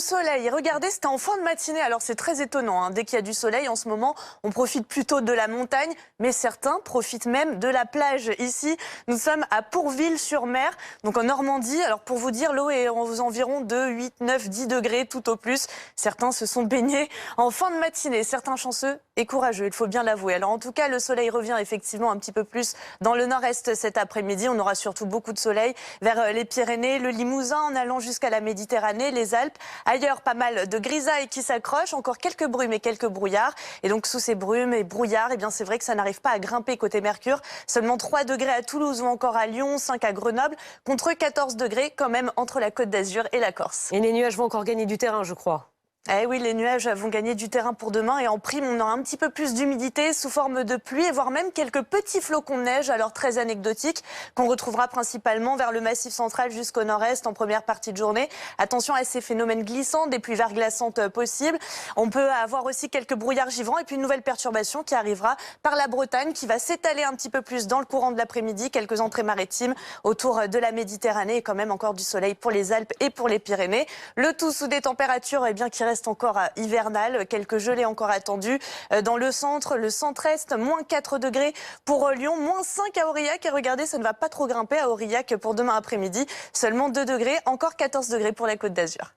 soleil, regardez, c'était en fin de matinée, alors c'est très étonnant, hein. Dès qu'il y a du soleil en ce moment, on profite plutôt de la montagne, mais certains profitent même de la plage. Ici, nous sommes à Pourville-sur-Mer, donc en Normandie. Alors pour vous dire, l'eau est aux environs de 8, 9, 10 degrés tout au plus. Certains se sont baignés en fin de matinée, certains chanceux et courageux, il faut bien l'avouer. Alors en tout cas, le soleil revient effectivement un petit peu plus dans le nord-est cet après-midi. On aura surtout beaucoup de soleil vers les Pyrénées, le Limousin, en allant jusqu'à la Méditerranée, les Alpes. Ailleurs, pas mal de grisailles qui s'accrochent, encore quelques brumes et quelques brouillards. Et donc, sous ces brumes et brouillards, eh bien, c'est vrai que ça n'arrive pas à grimper côté Mercure. Seulement 3 degrés à Toulouse ou encore à Lyon, 5 à Grenoble, contre 14 degrés quand même entre la Côte d'Azur et la Corse. Et les nuages vont encore gagner du terrain, je crois. Eh oui, les nuages vont gagner du terrain pour demain et en prime, on aura un petit peu plus d'humidité sous forme de pluie et voire même quelques petits flocons de neige, alors très anecdotiques, qu'on retrouvera principalement vers le Massif central jusqu'au nord-est en première partie de journée. Attention à ces phénomènes glissants, des pluies verglaçantes possibles. On peut avoir aussi quelques brouillards givrants et puis une nouvelle perturbation qui arrivera par la Bretagne, qui va s'étaler un petit peu plus dans le courant de l'après-midi, quelques entrées maritimes autour de la Méditerranée et quand même encore du soleil pour les Alpes et pour les Pyrénées. Le tout sous des températures qui reste encore hivernal, quelques gelées encore attendues dans le centre, le centre-est, moins 4 degrés pour Lyon, moins 5 à Aurillac. Et regardez, ça ne va pas trop grimper à Aurillac pour demain après-midi, seulement 2 degrés, encore 14 degrés pour la Côte d'Azur.